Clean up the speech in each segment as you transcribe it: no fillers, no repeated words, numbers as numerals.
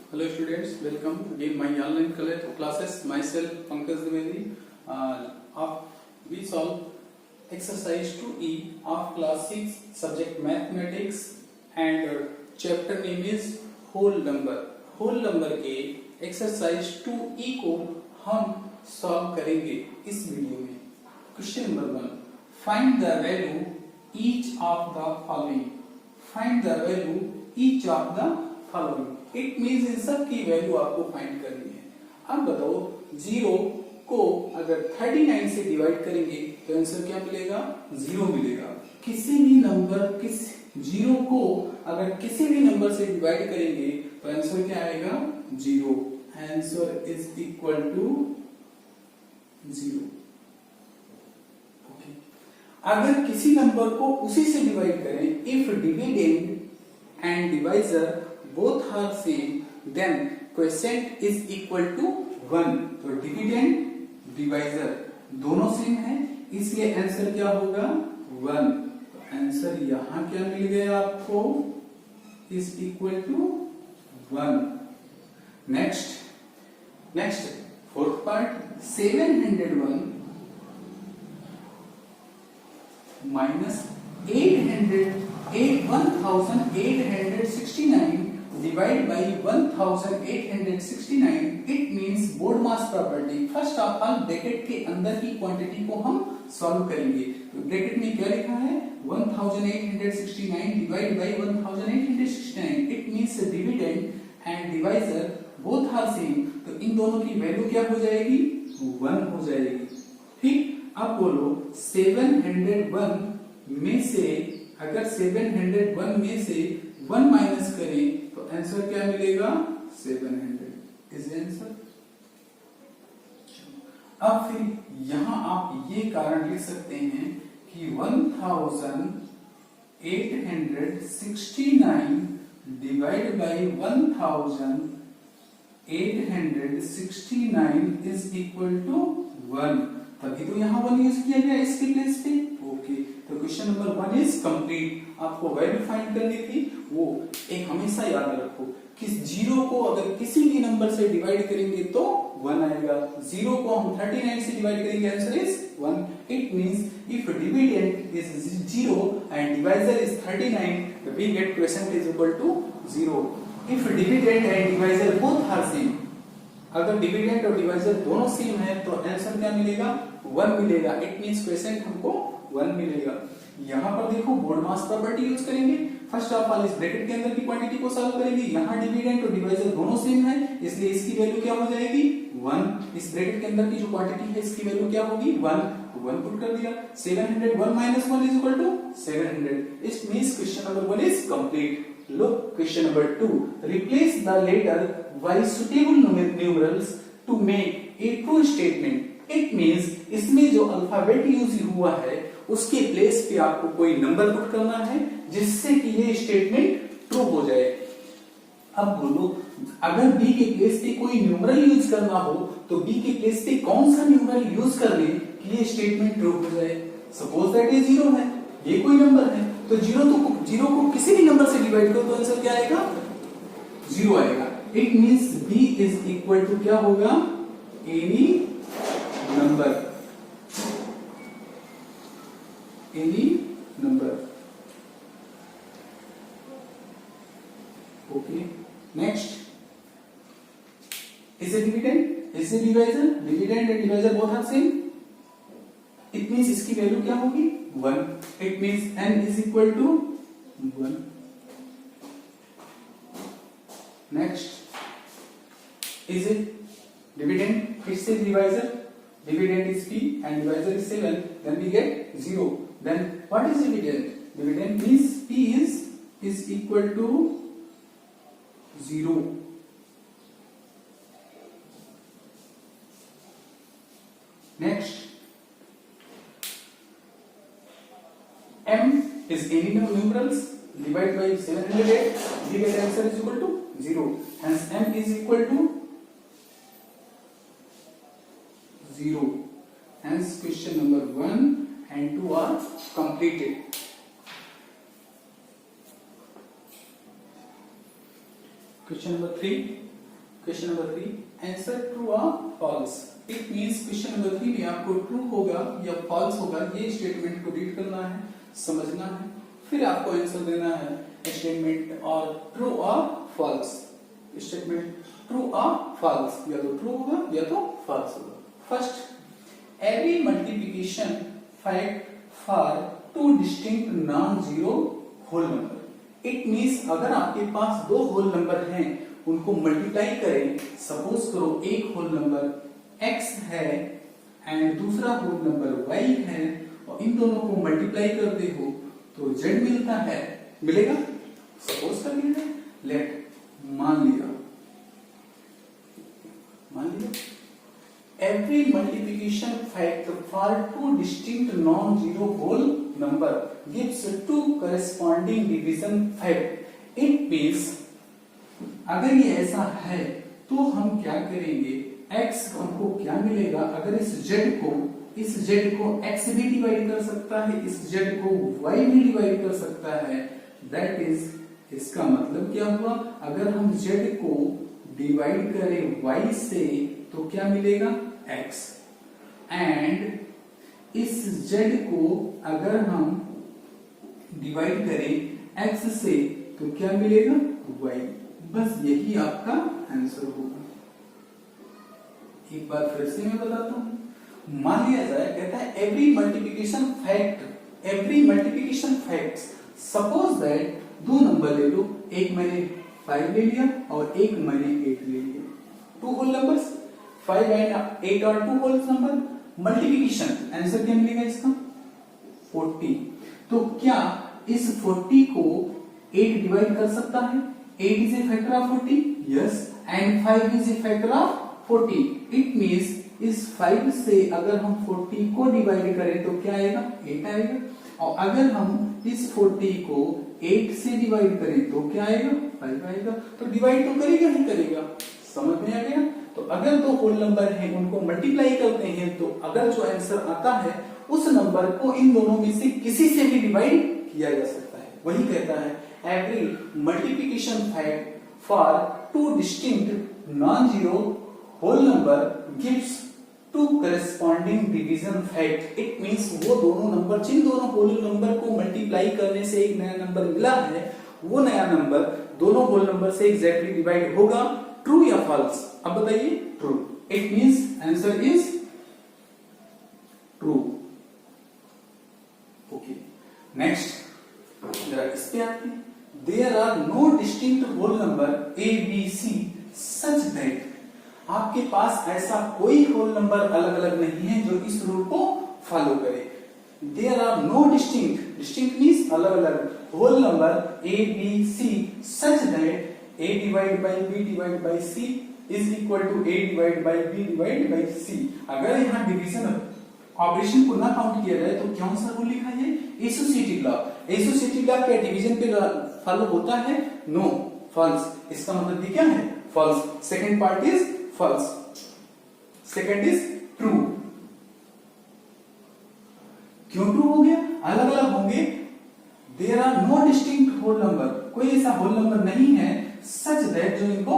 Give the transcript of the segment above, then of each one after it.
Hello students, welcome again my online classes. Myself Pankaj Dwivedi. We solve exercise 2E of class 6 subject mathematics and chapter name is whole number. whole number के exercise 2E को हम solve करेंगे इस video में. Question number 1. Find the value each of the following. Find the value each of the following. It means इन सब की value आपको find करनी है. अब बताओ 0 को अगर 39 से डिवाइड करेंगे तो आंसर क्या मिलेगा? 0 मिलेगा. किसी भी नंबर 0 को अगर किसी भी नंबर से डिवाइड करेंगे तो आंसर क्या आएगा? 0. Answer is equal to 0. Okay. अगर किसी नंबर को उसी से डिवाइड करें, if dividend and divisor both are same, then quotient is equal to 1. तो डिविडेंड डिवाइजर दोनों सेम है, इसलिए आंसर क्या होगा? 1. तो आंसर यहां क्या मिल गया आपको? is equal to 1. Next fourth part 701 minus 1869 divided by 1869. It means board mass property. First of all bracket के अंदर की क्वांटिटी को हम सॉल्व करेंगे. तो ब्रैकेट में क्या लिखा है? 1869 divided by 1869. It means dividend and divisor both are same. तो इन दोनों की वैल्यू क्या हो जाएगी? 1 हो जाएगी. ठीक. अब बोलो 701 में से अगर 701 में से 1 माइनस करें तो आंसर क्या मिलेगा? 700 इज आंसर. अब फिर यहां आप ये कारण लिख सकते हैं कि 1869 divide by 1869 is equal to 1. तभी तो यहां 1 यूज किया गया इसके प्लेस पे. ओके. तो क्वेश्चन नंबर 1 इज कंप्लीट. आपको वैल्यू फाइंड करनी थी. वो एक हमेशा याद रखो कि 0 को अगर किसी भी नंबर से डिवाइड करेंगे तो 1 आएगा. 0 को हम 39 से डिवाइड करेंगे, answer is 1. It means if dividend is 0 and divisor is 39, we get quotient is equal to 0. If dividend and divisor both are same, अगर डिविडेंड और डिवाइजर दोनों सेम है तो आंसर क्या मिलेगा? 1 मिलेगा. इट मींस क्वोशिएंट हमको 1 मिलेगा. यहां पर देखो बोर्ड मास प्रॉपर्टी यूज करेंगे. फर्स्ट ऑफ ऑल इस ब्रैकेट के अंदर की क्वांटिटी को सॉल्व करेंगे. यहां डिविडेंड और डिवाइजर दोनों सेम है, इसलिए इसकी वैल्यू क्या हो जाएगी? 1. इस ब्रैकेट के अंदर की जो क्वांटिटी है इसकी वैल्यू क्या होगी? 1. 1 पुट कर दिया. 701 minus 1 is equal to 700. It means question number 1 is complete. Look question number 2. Replace the letter by suitable numerals to make a true statement. It means इसमें जो अल्फाबेट यूज हुआ है उसके प्लेस पे आपको कोई नंबर पुट करना है जिससे कि ये स्टेटमेंट ट्रू हो जाए. अब बोलो अगर बी के प्लेस पे कोई न्यूमरल यूज करना हो तो बी के प्लेस पे कौन सा न्यूमरल यूज कर ले कि ये स्टेटमेंट ट्रू हो जाए? सपोज दैट ये 0 है, ये कोई नंबर है, तो 0 को किसी भी नंबर से डिवाइड करो तो आंसर क्या आएगा? 0 आएगा. It means B is equal to क्या होगा? Any number. Okay. Next, is a dividend? Is a divisor? Dividend and divisor both are same. It means इसकी वैल्यू क्या होगी? 1. It means n is equal to 1. Next, is it dividend? फिर से divisor. Dividend is p and divisor is 7. Then we get 0. Then what is dividend? Dividend means p is equal to 0. Next, m is any numerals. Divide by 708. We get answer is equal to 0. Hence m is equal to 0. Hence question number 1 and 2 are completed. Question number 3. Question number 3 answer true और false. It means question number 3 में आपको true होगा या false होगा ये statement को read करना है, समझना है, फिर आपको आंसर देना है स्टेटमेंट और ट्रू और फॉल्स। स्टेटमेंट ट्रू और फॉल्स, या तो ट्रू होगा या तो फॉल्स होगा। First, every multiplication fact for two distinct non zero whole number. It means अगर आपके पास दो होल नंबर हैं उनको मल्टीप्लाई करें, सपोज करो एक होल नंबर x है एंड दूसरा होल नंबर y है और इन दोनों को मल्टीप्लाई करते हो तो z मिलता है, मिलेगा। सपोज कर लिया, लेट मान लिया every multiplication fact for two distinct non zero whole number gives two corresponding division fact. It means अगर ये ऐसा है तो हम क्या करेंगे, x हमको क्या मिलेगा, अगर इस z को x भी डिवाइड कर सकता है, इस z को y भी डिवाइड कर सकता है, दैट इज, इसका मतलब क्या हुआ, अगर हम z को डिवाइड करें y से तो क्या मिलेगा x, एंड इस z को अगर हम डिवाइड करें x से तो क्या मिलेगा y। बस यही आपका आंसर होगा। एक बार फिर से मैं बताता हूं। मान लिया जाए, कहता है every multiplication fact, suppose that दो नंबर ले लो, एक मैंने 5 ले लिया और एक मैंने 8 ले लिया, टू होल नंबर्स 5 एंड 8 और two whole number, multiplication, answer क्या मिलेगा इसका 40। तो क्या इस 40 को 8 डिवाइड कर सकता है, 8 is a factor of 40, yes, and 5 is a factor of 40. It means इस 5 से अगर हम 40 को डिवाइड करें तो क्या आएगा 8 आएगा, और अगर हम इस 40 को 8 से डिवाइड करें तो क्या आएगा 5 आएगा। तो डिवाइड तो करेगा ही करेगा, समझ में आ गया। तो अगर दो होल नंबर हैं उनको मल्टीप्लाई करते हैं तो अगर जो आंसर आता है उस नंबर को इन दोनों में से किसी से भी डिवाइड किया जा सकता है। वही कहता है every multiplication fact for two distinct non-zero whole number gives two corresponding division fact। It means वो दोनों नंबर, जिन दोनों होल नंबर को मल्टीप्लाई करने से एक नया नंबर मिला है, वो नया नंबर दोनों होल नंबर से एग्जैक्टली डिवाइड होगा। ट्रू या फॉल्स, अब बताइए true. It means answer is true. Okay, next जरा इस पे आते हैं। There are no distinct whole number A, B, C such that आपके पास ऐसा कोई होल नंबर अलग अलग नहीं है जो इस रूल को फॉलो करे। There are no distinct means अलग अलग whole number A, B, C such that A divided by B divided by C is equal to A divided by B divided by C। अगर यहाँ division operation को ना count किया जाए तो कौन सा रूल लिखा है, एसोसिएटिव लॉ। एसोसिएटिव लॉ क्या डिवीजन पे फॉलो होता है, नो, फॉल्स। इसका मतलब भी क्या है false. Second part is false, second is true. क्यों ट्रू हो गया, अलग अलग होंगे। There are no distinct whole number, कोई ऐसा होल नंबर नहीं है सच दैट जो इनको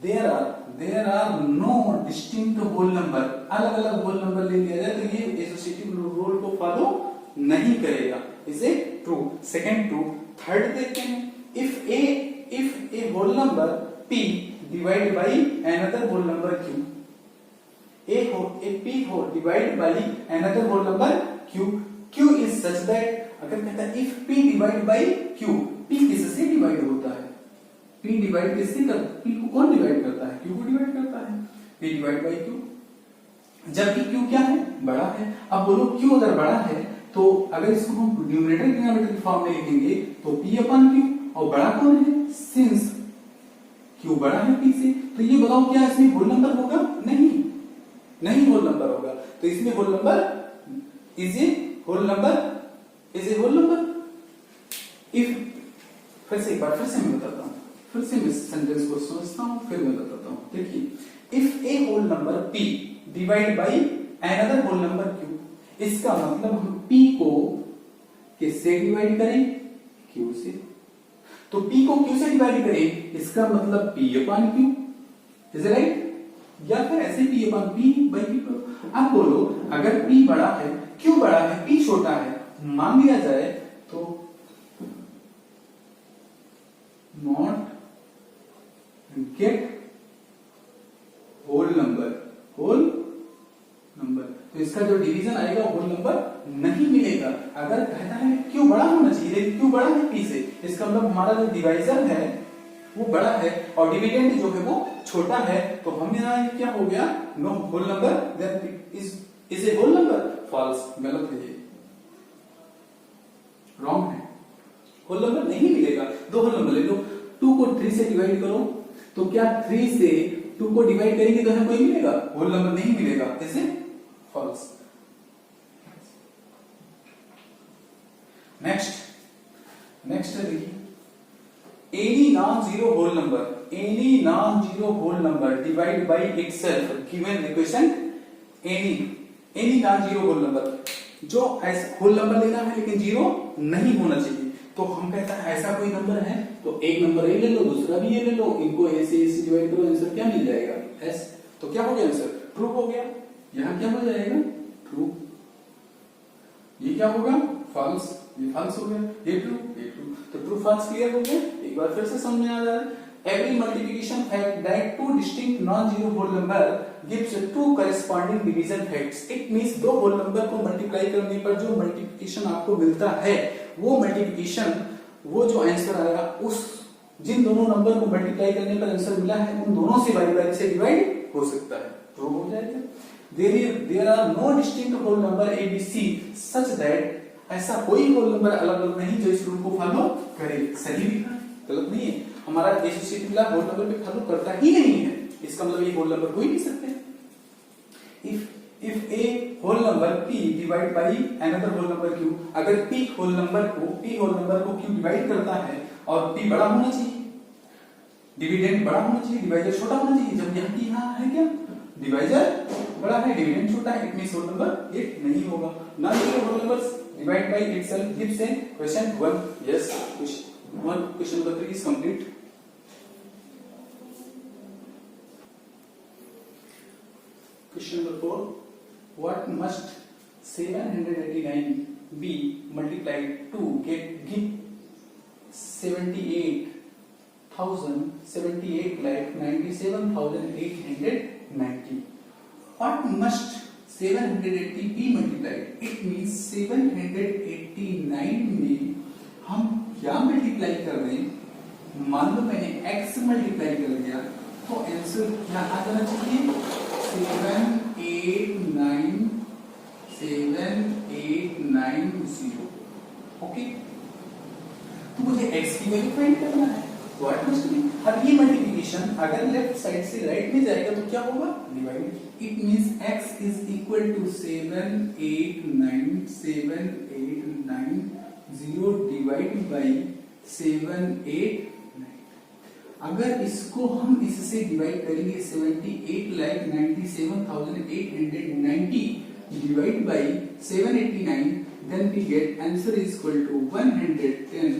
there are no distinct whole number, अलग अलग होल नंबर ले लिया जाए तो ये एसोसिएटिव रूल को फॉलो नहीं करेगा। Is it true, second true. Third देखते हैं, if a whole number p divide by another whole number q, p हो divide by another whole number q is such that, अगर कहता है if p divide by q, p किससे divide होता है, p divide किससे करता है, p को कौन डिवाइड करता है, q को डिवाइड करता है, p डिवाइड बाई q, जबकि q क्या है बड़ा है। अब बोलो q अगर बड़ा है तो अगर इसको हम न्यूमरेटर डिनोमिनेटर की फॉर्म में लिखेंगे तो p अपन q, और बड़ा कौन है, सिंस q बड़ा है p से, तो ये बताओ क्या इसमें होल नंबर होगा, नहीं होल नंबर होगा। तो इसमें whole number is a whole number if, फिर से मैं बताता हूं, फिर से मैं सेंटेंस को समझता हूं फिर मैं बताता हूं। देखिए, if a whole number p divide by another whole number q, इसका मतलब हम p को किससे डिवाइड करें, q से। तो p को q से डिवाइड करें, इसका मतलब p upon q, is right, या फिर ऐसे p upon p by q करो। अब बोलो अगर p बड़ा है, q बड़ा है, p छोटा है, मान लिया जाए तो नॉट गेट होल नंबर, तो इसका जो डिवीजन आएगा होल नंबर नहीं मिलेगा। अगर कहता है क्यों बड़ा होना चाहिए, लेकिन क्यों बड़ा है पी से, इसका मतलब हमारा जो डिवाइजर है वो बड़ा है और डिविडेंड जो है वो छोटा है, तो हम यहाँ क्या हो गया, no whole number, then is a whole number, false, गलत है, ये रॉन्ग है, होल नंबर नहीं मिलेगा। दो होल नंबर ले लो, 2 को 3 से डिवाइड करो, तो क्या 3 से 2 को डिवाइड करेंगे तो हमें कोई मिलेगा, होल नंबर नहीं मिलेगा, इसे फॉल्स। नेक्स्ट है देखिए, any non zero whole number divide by itself given equation, any non zero whole number, जो ऐसा होल नंबर लेना है लेकिन जीरो नहीं होना चाहिए, तो हम कहता है ऐसा कोई नंबर है तो एक नंबर ए ले लो, दूसरा भी ये ले लो, इनको ए से डिवाइड करो, आंसर क्या मिल जाएगा, एस। तो क्या हो गया आंसर, ट्रू हो गया। यहां क्या हो जाएगा, ट्रू, ये क्या होगा, फॉल्स, ये फॉल्स हो गया, ये ट्रू, ये ट्रू, तो ट्रू फॉल्स क्लियर हो गया। एक बार फिर से समझ में आ रहा है, every multiplication fact that two distinct non-zero whole number gives two corresponding division facts, it means दो whole number को मल्टीप्लाई करने पर जो मल्टीप्लिकेशन आपको मिलता है, वो मल्टीप्लिकेशन, वो जो आंसर आएगा, उस जिन दोनों नंबर को मल्टीप्लाई करने पर आंसर मिला है उन दोनों से बारी-बारी से डिवाइड हो सकता है, ट्रू हो जाएगा। There are no distinct whole number A, B, C such that, ऐसा कोई होल नंबर अलग अलग नहीं जो इस रूल को फॉलो करे, सही लिखा है, गलत नहीं है। हमारा एसोसिएटिव ला होल नंबर पे फॉलो करता ही नहीं है, इसका मतलब ये होल नंबर हो ही नहीं सकते। If a whole number p divide by another whole number q, अगर p होल नंबर को q डिवाइड करता है और p बड़ा होना चाहिए, डिविडेंड बड़ा होना चाहिए, डिवाइजर छोटा होना चाहिए, जब यहाँ की यहाँ है क्या, डिवाइजर बड़ा है, डिविडेंड छोटा है, इट मींस होल नंबर 8 नहीं होगा। Non zero whole numbers divide by itself gives a question 1, yes, question number 3 is complete. Question number 4, what must 789 be multiplied to give 78,97,890? What must 780 be multiplied? It means 789 में हम क्या multiply कर रहे हैं, मान लो मैंने x मल्टीप्लाई कर दिया तो आंसर क्या आ जाना चाहिए, 7890। ओके, तो मुझे x की वैल्यू फाइंड करना है, व्हाट मस्ट बी। अब ये मल्टीप्लिकेशन अगर लेफ्ट साइड से राइट में जाएगा तो क्या होगा, divide, it means x is equal to 7890 divide by 789। अगर इसको हम इससे डिवाइड करेंगे 78,97,890 divide by 789, then we get answer is equal to 110.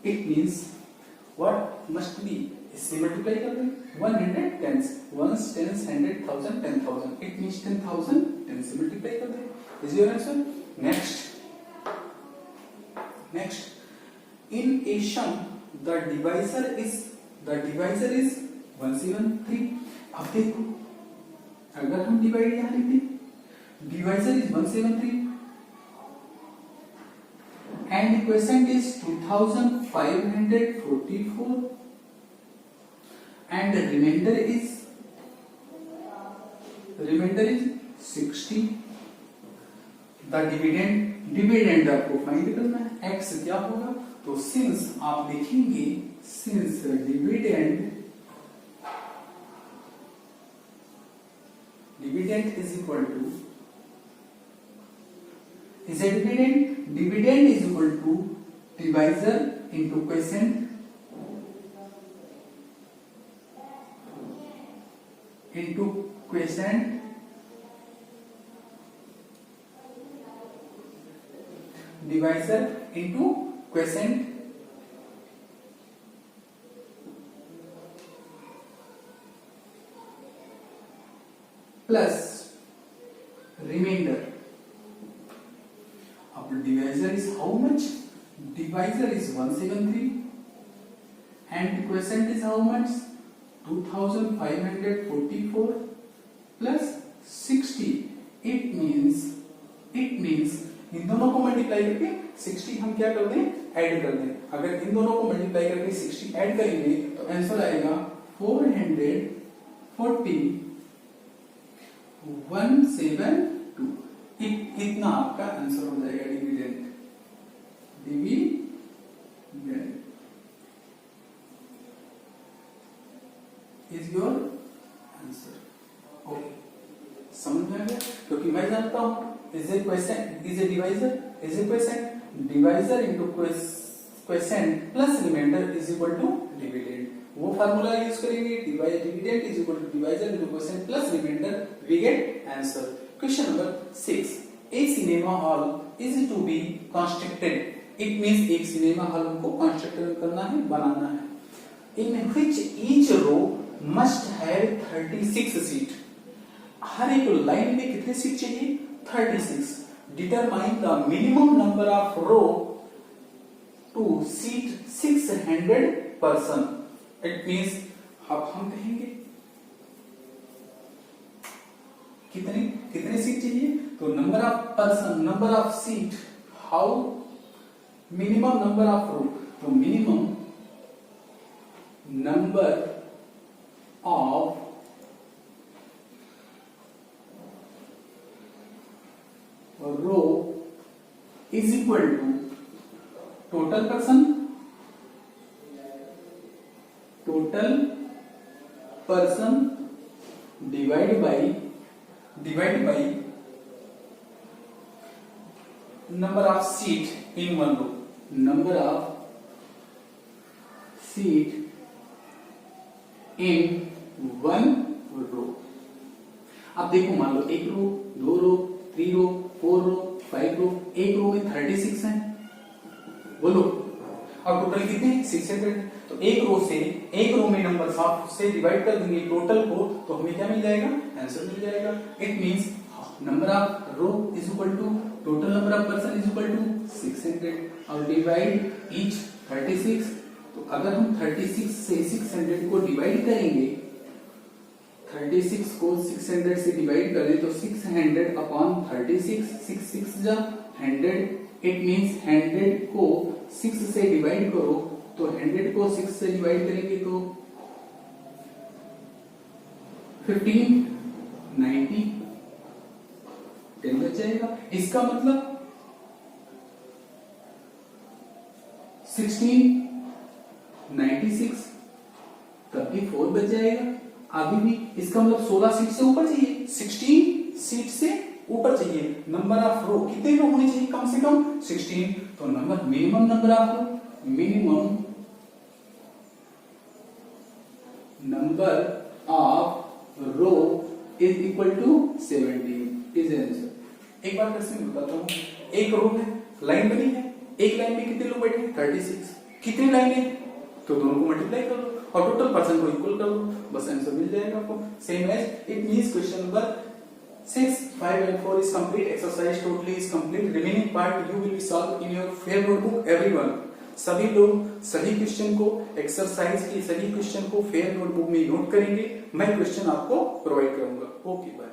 It means what must be, इससे मल्टीप्लाई कर दें 110, 1 10 100 1000 10,000, it means 10,000, 10 से मल्टीप्लाई कर दें, is your answer। Next, in a sum the divisor is 173। अब देखो अगर हम डिवाइड यहां लिख दें, divisor is 173 and quotient is 2544 and the remainder is 60। the dividend आपको फाइंड करना है, x क्या होगा, तो सिंस आप लिखेंगे, since dividend is equal to, is a dividend is equal to divisor into quotient divisor into quotient plus remainder. अब divisor is how much? Divisor is 173 and quotient is how much? 2544 plus 60. It means इन दोनों को multiply करके 60 हम क्या कर दें? Add कर दें. अगर इन दोनों को मल्टीप्लाई करके 60 ऐड करेंगे तो आंसर आएगा 440 172. इतना आपका आंसर हो जाएगा. Dividend is your answer. Okay. समझ में आ गया? क्योंकि मैं जानता हूं is a quotient is a divisor is a quotient divisor into quotient plus remainder is equal to dividend. वो फार्मूला यूज करेंगे. dividend is equal to divisor into quotient plus remainder. We get answer. Question number 6. A cinema hall is to be constructed. It means एक cinema hall को construct करना है, बनाना है. In which each row must have 36 seat. हर एक line में कितने seat चाहिए? 36. Determine the minimum number of row to seat 600 person. It means अब हम कहेंगे कितने सीट चाहिए? तो number of person, number of seat, how minimum number of row. तो minimum number of row is equal to total person divided by number of seat in one row. Number of seat in one row. अब देखो, मान लो एक रो, दो रो, 3 रो, 4 रो, 5 रो. एक रो में 36 है. बोलो अब टोटल कितने? 600. तो एक रो में नंबर से डिवाइड कर देंगे टोटल को, तो हमें क्या मिल जाएगा? आंसर मिल जाएगा. It means number of row is equal to total number of person is equal to 600 और डिवाइड ईच 36. तो अगर हम 36 से 600 को डिवाइड करेंगे, 36 को 600 से डिवाइड कर दे तो 600 अपॉन 36, 6 जा 100. इट मींस 100 को 6 से डिवाइड करो तो 100 को 6 से डिवाइड करेंगे तो 1590 10 बच जाएगा. इसका मतलब 1696 तब भी 4 बच जाएगा. अभी भी इसका मतलब 16 सीट से ऊपर चाहिए, 16 सीट से ऊपर चाहिए. नंबर ऑफ रो कितने रो होने चाहिए? कम से कम 16. तो minimum number of row, minimum number of row is equal to 17 is answer. एक बार फिर से बताता हूं. एक रो है, लाइन बनी है, एक लाइन में कितने लोग बैठे? 36. कितनी लाइन है? तो दोनों को मल्टीप्लाई कर लो और टोटल पर्सन को इक्वल कर लो, बस आंसर मिल जाएगा आपको. Same as it means question number 6, 5 and 4 is complete. Exercise totally is complete. Remaining part you will be solved in your fair notebook. Everyone, सभी लोग सभी क्वेश्चन को, एक्सरसाइज की सभी क्वेश्चन को फेयर नोटबुक में नोट करेंगे. मैं क्वेश्चन आपको प्रोवाइड करूंगा. Okay bye.